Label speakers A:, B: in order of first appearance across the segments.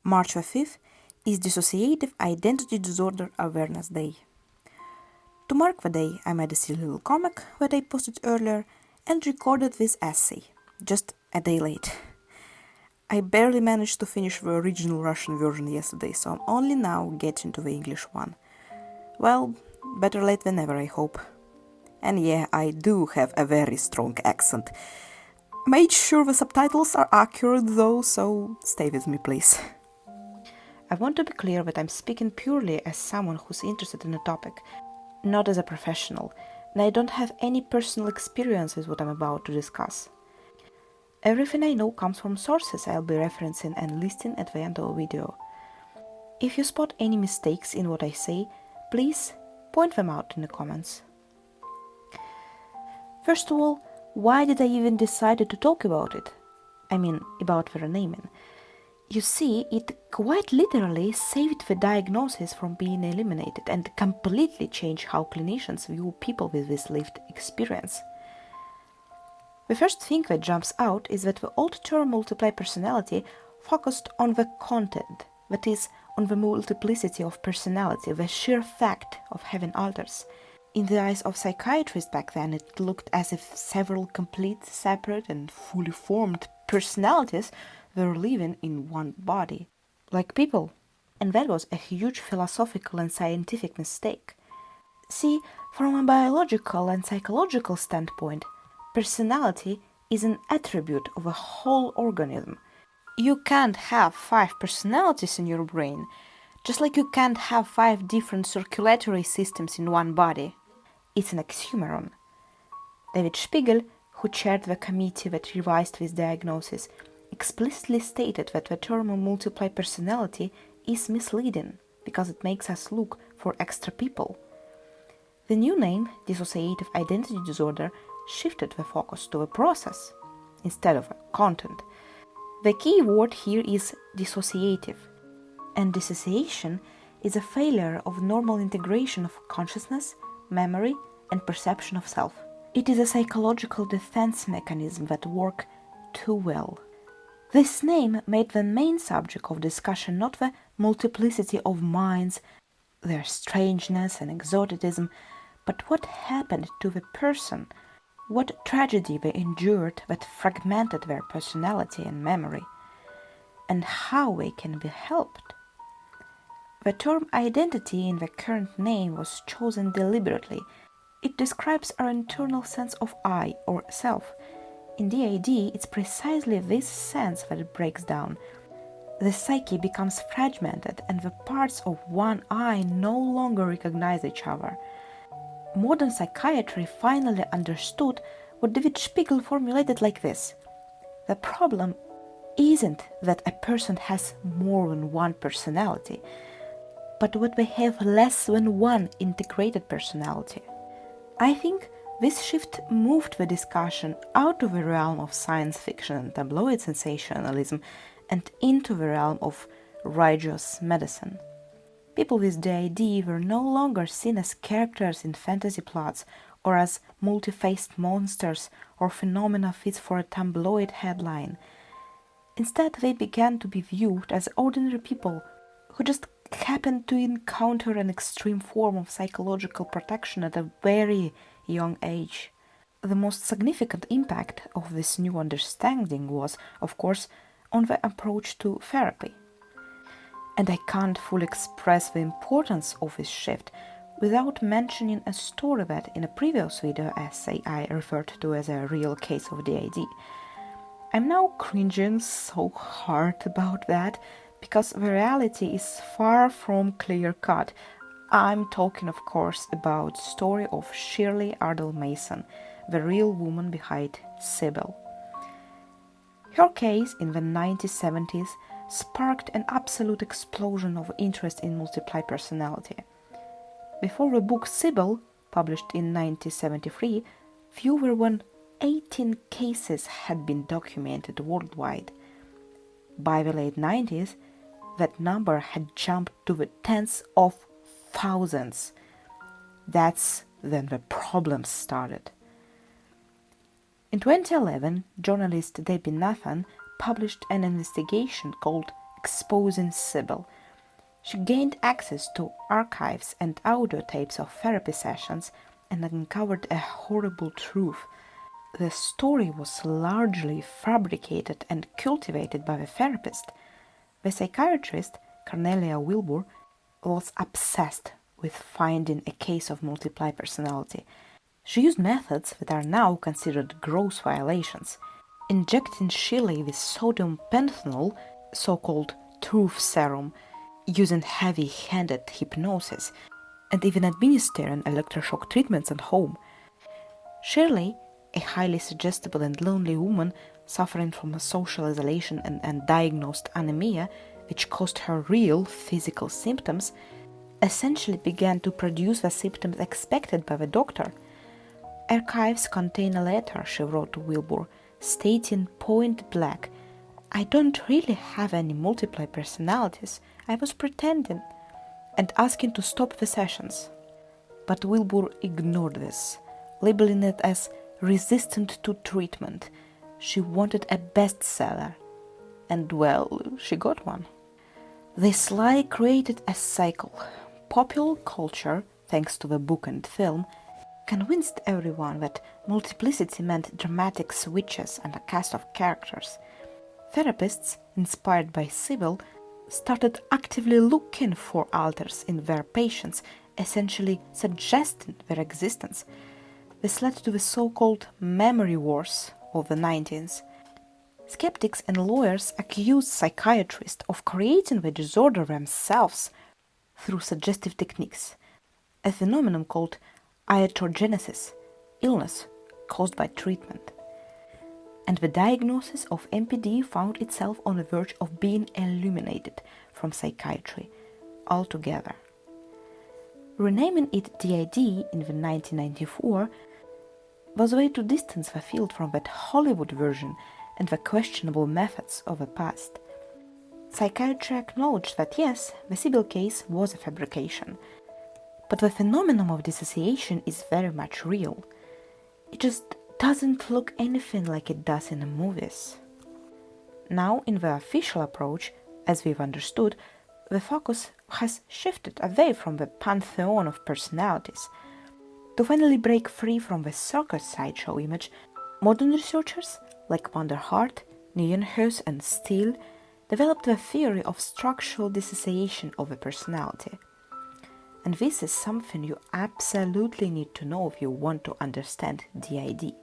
A: March 5th is Dissociative Identity Disorder Awareness Day. To mark the day, I made a silly little comic that I posted earlier and recorded this essay, just a day late. I barely managed to finish the original Russian version yesterday, so I'm only now getting to the English one. Well, better late than never, I hope. And yeah, I do have a very strong accent. Made sure the subtitles are accurate though, so stay with me please. I want to be clear that I'm speaking purely as someone who's interested in a topic, not as a professional, and I don't have any personal experience with what I'm about to discuss. Everything I know comes from sources I'll be referencing and listing at the end of the video. If you spot any mistakes in what I say, please point them out in the comments. First of all, why did I even decide to talk about it? I mean, about the renaming. You see, it quite literally saved the diagnosis from being eliminated and completely changed how clinicians view people with this lived experience. The first thing that jumps out is that the old term multiple personality focused on the content, that is, on the multiplicity of personality, the sheer fact of having others. In the eyes of psychiatrists back then, it looked as if several complete, separate and fully formed personalities were living in one body, like people. And that was a huge philosophical and scientific mistake. See, from a biological and psychological standpoint, personality is an attribute of a whole organism. You can't have 5 personalities in your brain, just like you can't have 5 different circulatory systems in one body. It's an oxymoron. David Spiegel, who chaired the committee that revised this diagnosis, explicitly stated that the term multiple personality is misleading because it makes us look for extra people. The new name, Dissociative Identity Disorder, shifted the focus to a process instead of a content. The key word here is dissociative, and dissociation is a failure of normal integration of consciousness, memory, and perception of self. It is a psychological defense mechanism that works too well. This name made the main subject of discussion not the multiplicity of minds, their strangeness and exoticism, but what happened to the person, what tragedy they endured that fragmented their personality and memory, and how they can be helped. The term identity in the current name was chosen deliberately. It describes our internal sense of I or self. In DID, it's precisely this sense that it breaks down. The psyche becomes fragmented and the parts of one I no longer recognize each other. Modern psychiatry finally understood what David Spiegel formulated like this. The problem isn't that a person has more than one personality, but what they have less than one integrated personality. I think this shift moved the discussion out of the realm of science fiction and tabloid sensationalism and into the realm of righteous medicine. People with DID were no longer seen as characters in fantasy plots or as multi-faced monsters or phenomena fit for a tabloid headline. Instead, they began to be viewed as ordinary people who just happened to encounter an extreme form of psychological protection at a very young age. The most significant impact of this new understanding was, of course, on the approach to therapy. And I can't fully express the importance of this shift without mentioning a story that in a previous video essay I referred to as a real case of DID. I'm now cringing so hard about that because the reality is far from clear-cut. I'm talking, of course, about the story of Shirley Ardell Mason, the real woman behind Sybil. Her case in the 1970s sparked an absolute explosion of interest in multiple personality. Before the book Sybil, published in 1973, fewer than 18 cases had been documented worldwide. By the late 90s, that number had jumped to the tens of thousands. That's when the problems started. In 2011, journalist Debbie Nathan published an investigation called exposing Sybil. She gained access to archives and audio tapes of therapy sessions and uncovered a horrible truth. The story was largely fabricated and cultivated by the therapist. The psychiatrist, Cornelia Wilbur, was obsessed with finding a case of multiple personality. She used methods that are now considered gross violations, injecting Shirley with sodium pentanol, so-called truth serum, using heavy-handed hypnosis, and even administering electroshock treatments at home. Shirley, a highly suggestible and lonely woman suffering from a social isolation and undiagnosed anemia, which caused her real physical symptoms, essentially began to produce the symptoms expected by the doctor. Archives contain a letter she wrote to Wilbur, stating point blank, "I don't really have any multiple personalities, I was pretending," and asking to stop the sessions. But Wilbur ignored this, labeling it as resistant to treatment. She wanted a bestseller. And well, she got one. This lie created a cycle. Popular culture, thanks to the book and film, convinced everyone that multiplicity meant dramatic switches and a cast of characters. Therapists, inspired by Sybil, started actively looking for alters in their patients, essentially suggesting their existence. This led to the so-called memory wars of the 19th. Skeptics and lawyers accused psychiatrists of creating the disorder themselves through suggestive techniques, a phenomenon called iatrogenesis, illness caused by treatment. And the diagnosis of MPD found itself on the verge of being eliminated from psychiatry altogether. Renaming it DID in the 1994 was a way to distance the field from that Hollywood version and the questionable methods of the past. Psychiatry acknowledged that yes, the Sybil case was a fabrication, but the phenomenon of dissociation is very much real. It just doesn't look anything like it does in the movies. Now, in the official approach, as we've understood, the focus has shifted away from the pantheon of personalities. To finally break free from the circus sideshow image, modern researchers like Van der Hart, Nijenhuis, and Steele developed the theory of structural dissociation of a personality. And this is something you absolutely need to know if you want to understand DID.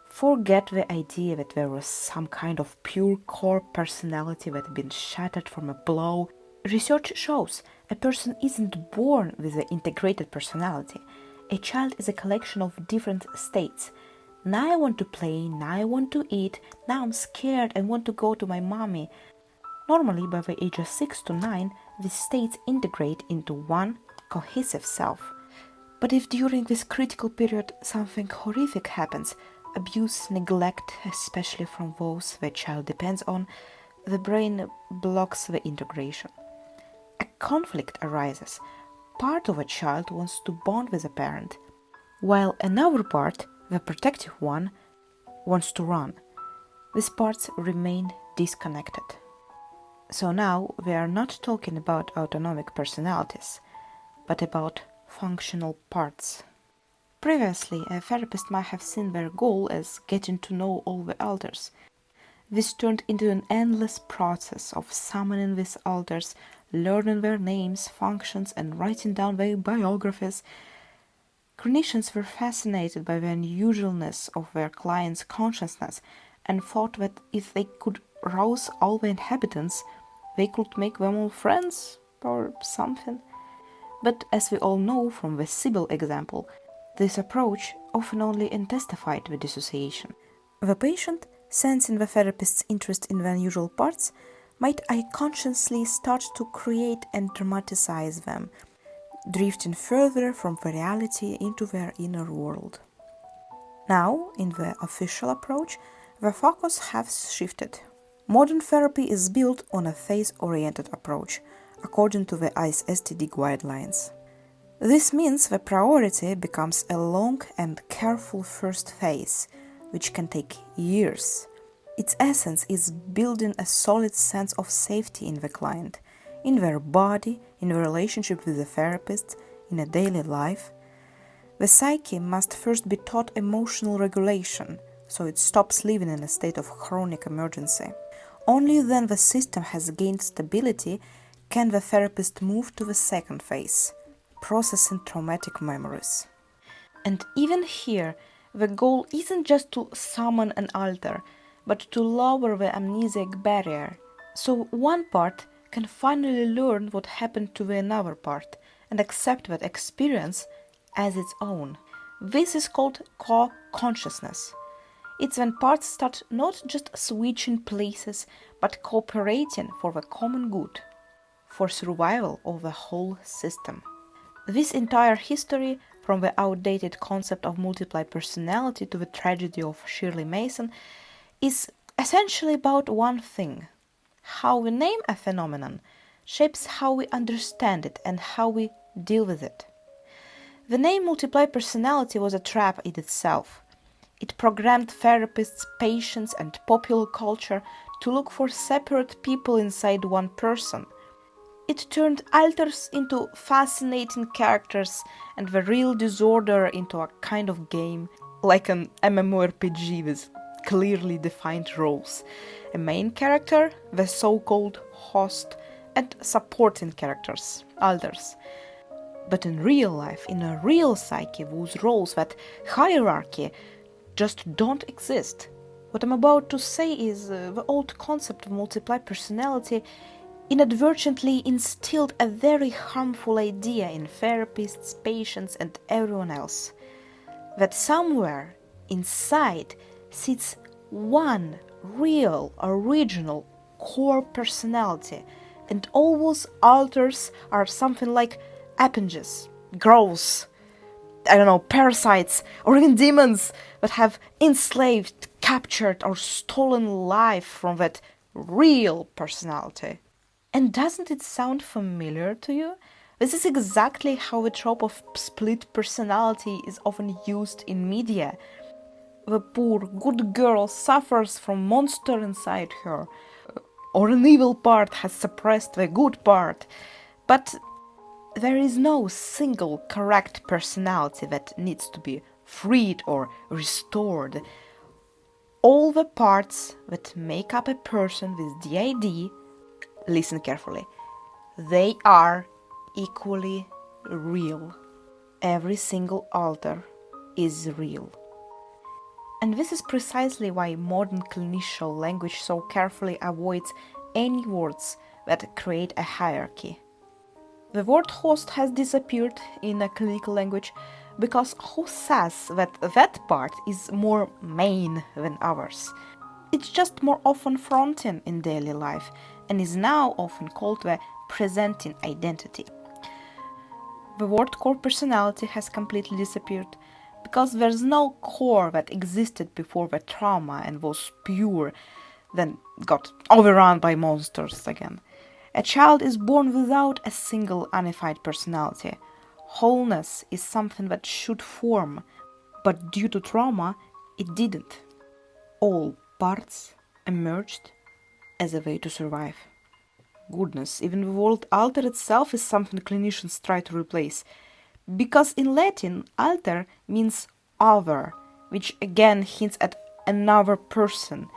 A: Forget the idea that there was some kind of pure core personality that had been shattered from a blow. Research shows a person isn't born with an integrated personality. A child is a collection of different states. Now I want to play, now I want to eat, now I'm scared and want to go to my mommy. Normally, by the age of 6 to 9, these states integrate into one cohesive self. But if during this critical period something horrific happens, abuse, neglect, especially from those the child depends on, the brain blocks the integration. A conflict arises. Part of a child wants to bond with a parent, while another part, the protective one, wants to run. These parts remain disconnected. So now we are not talking about autonomic personalities, but about functional parts. Previously, a therapist might have seen their goal as getting to know all the alters. This turned into an endless process of summoning these alters, learning their names, functions, and writing down their biographies. Clinicians were fascinated by the unusualness of their clients' consciousness and thought that if they could rouse all the inhabitants, they could make them all friends or something. But as we all know from the Sybil example, this approach often only intensified the dissociation. The patient, sensing the therapist's interest in the unusual parts, might unconsciously start to create and dramatize them, drifting further from the reality into their inner world. Now, in the official approach, the focus has shifted. Modern therapy is built on a phase-oriented approach, according to the ISSTD guidelines. This means the priority becomes a long and careful first phase, which can take years. Its essence is building a solid sense of safety in the client, in their body, in the relationship with the therapist, in a daily life. The psyche must first be taught emotional regulation, so it stops living in a state of chronic emergency. Only then the system has gained stability can the therapist move to the second phase, processing traumatic memories. And even here, the goal isn't just to summon an alter, but to lower the amnesiac barrier, so one part can finally learn what happened to the another part and accept that experience as its own. This is called co-consciousness. It's when parts start not just switching places, but cooperating for the common good, for survival of the whole system. This entire history, from the outdated concept of multiple personality to the tragedy of Shirley Mason, is essentially about one thing: how we name a phenomenon shapes how we understand it and how we deal with it. The name multiple personality was a trap in itself. It programmed therapists, patients, and popular culture to look for separate people inside one person. It turned alters into fascinating characters and the real disorder into a kind of game, like an MMORPG with clearly defined roles. A main character, the so-called host, and supporting characters, alters. But in real life, in a real psyche, those roles, that hierarchy, just don't exist. What I'm about to say is the old concept of multiple personality inadvertently instilled a very harmful idea in therapists, patients, and everyone else. That somewhere inside sits one real, original, core personality, and all those alters are something like appendages, growths, parasites, or even demons that have enslaved, captured, or stolen life from that real personality. And doesn't it sound familiar to you? This is exactly how the trope of split personality is often used in media. The poor, good girl suffers from monster inside her, or an evil part has suppressed the good part. But there is no single correct personality that needs to be freed or restored. All the parts that make up a person with DID, listen carefully, they are equally real. Every single alter is real. And this is precisely why modern clinical language so carefully avoids any words that create a hierarchy. The word host has disappeared in a clinical language because who says that that part is more main than others? It's just more often fronting in daily life and is now often called the presenting identity. The word core personality has completely disappeared because there's no core that existed before the trauma and was pure, then got overrun by monsters again. A child is born without a single unified personality. Wholeness is something that should form, but due to trauma, it didn't. All parts emerged as a way to survive. Goodness, even the word alter itself is something clinicians try to replace. Because in Latin, alter means other, which again hints at another person.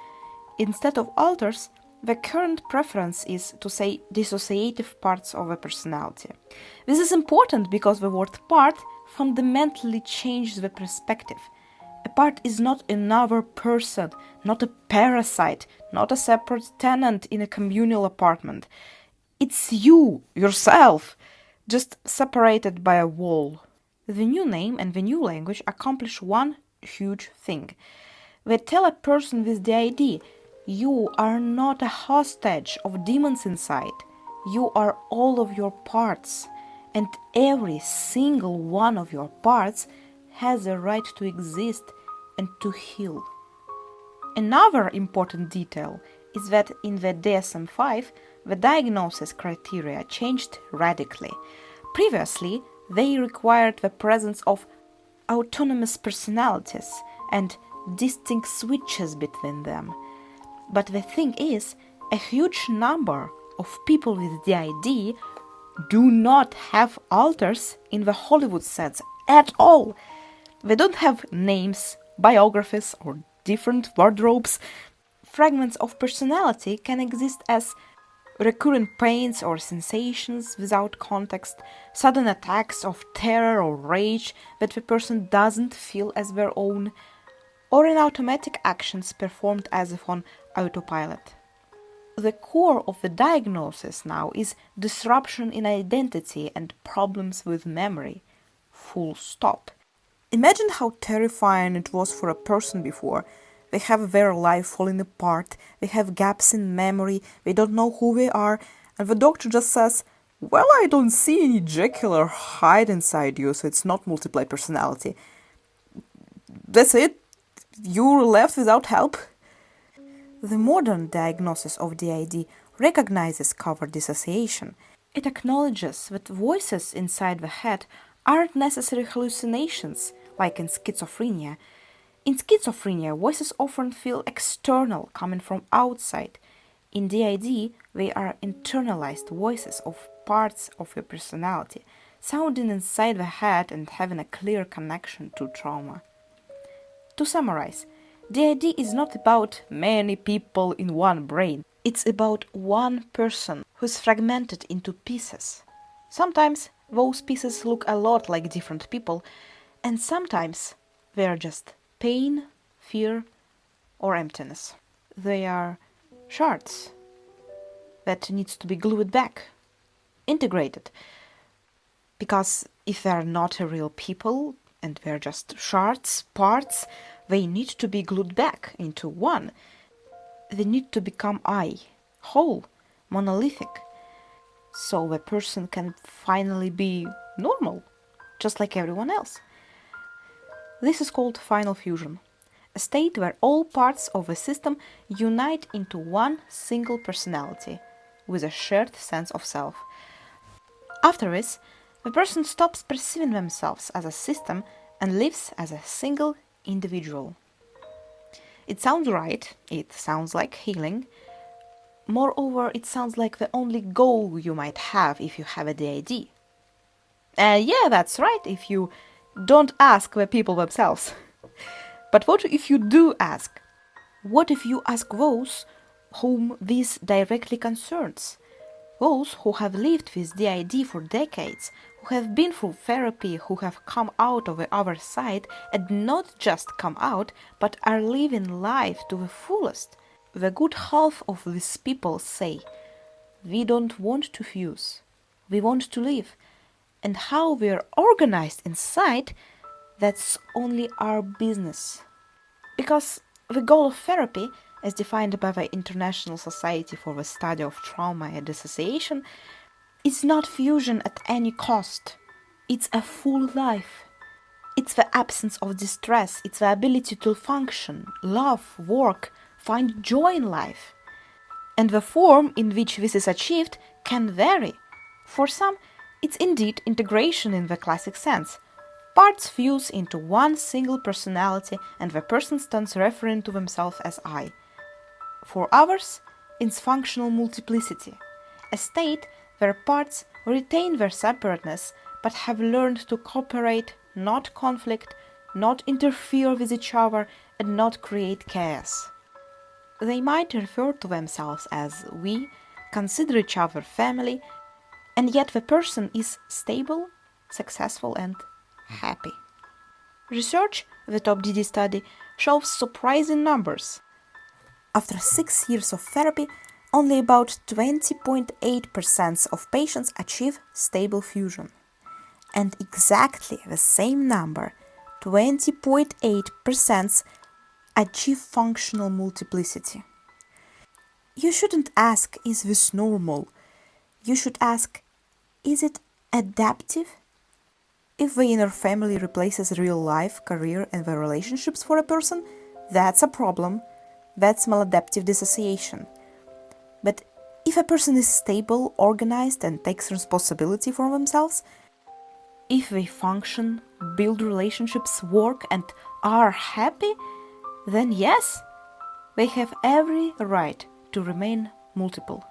A: Instead of alters, the current preference is to say dissociative parts of a personality. This is important because the word part fundamentally changes the perspective. A part is not another person, not a parasite, not a separate tenant in a communal apartment. It's you, yourself, just separated by a wall. The new name and the new language accomplish one huge thing. They tell a person with the ID, you are not a hostage of demons inside. You are all of your parts, and every single one of your parts has a right to exist and to heal. Another important detail is that in the DSM-5, the diagnosis criteria changed radically. Previously, they required the presence of autonomous personalities and distinct switches between them. But the thing is, a huge number of people with DID do not have alters in the Hollywood sets at all. They don't have names, biographies, or different wardrobes. Fragments of personality can exist as recurrent pains or sensations without context, sudden attacks of terror or rage that the person doesn't feel as their own, or in automatic actions performed as if on autopilot. The core of the diagnosis now is disruption in identity and problems with memory. Full stop. Imagine how terrifying it was for a person before. They have their life falling apart, they have gaps in memory, they don't know who they are, and the doctor just says, well, I don't see any Jekyll or Hyde inside you, so it's not multiple personality. That's it? You're left without help? The modern diagnosis of DID recognizes covert dissociation. It acknowledges that voices inside the head aren't necessarily hallucinations, like in schizophrenia. In schizophrenia, voices often feel external, coming from outside. In DID, they are internalized voices of parts of your personality, sounding inside the head and having a clear connection to trauma. To summarize, DID is not about many people in one brain. It's about one person who's fragmented into pieces. Sometimes those pieces look a lot like different people, and sometimes they are just pain, fear, or emptiness. They are shards that needs to be glued back, integrated. Because if they are not real people and they're just shards, parts, they need to be glued back into one. They need to become whole, monolithic, so the person can finally be normal, just like everyone else. This is called final fusion, a state where all parts of a system unite into one single personality with a shared sense of self. After this, the person stops perceiving themselves as a system and lives as a single individual. It sounds right, it sounds like healing. Moreover, it sounds like the only goal you might have if you have a DID. Yeah, that's right, if you don't ask the people themselves. But what if you do ask? What if you ask those whom this directly concerns? Those who have lived with DID for decades, who have been through therapy, who have come out of the other side, and not just come out, but are living life to the fullest. The good half of these people say, we don't want to fuse, we want to live. And how we are organized inside, that's only our business. Because the goal of therapy, as defined by the International Society for the Study of Trauma and Dissociation, is not fusion at any cost. It's a full life. It's the absence of distress. It's the ability to function, love, work, find joy in life. And the form in which this is achieved can vary. For some, it's indeed integration in the classic sense. Parts fuse into one single personality and the person stands referring to themselves as I. For others, it's functional multiplicity, a state where parts retain their separateness but have learned to cooperate, not conflict, not interfere with each other, and not create chaos. They might refer to themselves as we, consider each other family, and yet the person is stable, successful, and happy. Research, the top DD study, shows surprising numbers. After 6 years of therapy, only about 20.8% of patients achieve stable fusion. And exactly the same number, 20.8%, achieve functional multiplicity. You shouldn't ask, is this normal? You should ask, is it adaptive? If the inner family replaces real life, career, and the relationships for a person, that's a problem. That's maladaptive dissociation. But if a person is stable, organized, and takes responsibility for themselves, if they function, build relationships, work, and are happy, then yes, They have every right to remain multiple.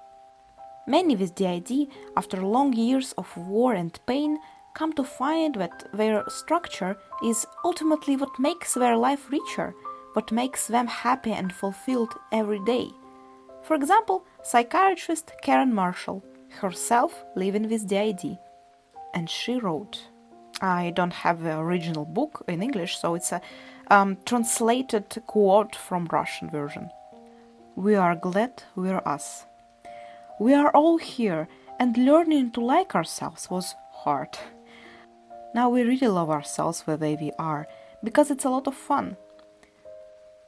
A: Many with DID, after long years of war and pain, come to find that their structure is ultimately what makes their life richer, what makes them happy and fulfilled every day. For example, psychiatrist Karen Marshall, herself living with DID, and she wrote, I don't have the original book in English, so it's a translated quote from Russian version. We are glad we're us. We are all here, and learning to like ourselves was hard. Now we really love ourselves the way we are, because it's a lot of fun.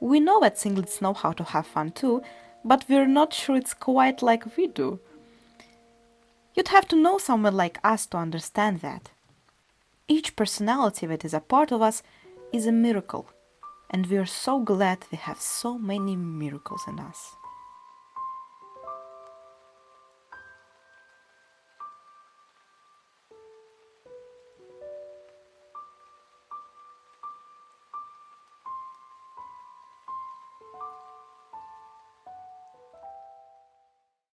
A: We know that singlets know how to have fun too, but we're not sure it's quite like we do. You'd have to know someone like us to understand that. Each personality that is a part of us is a miracle, and we're so glad we have so many miracles in us.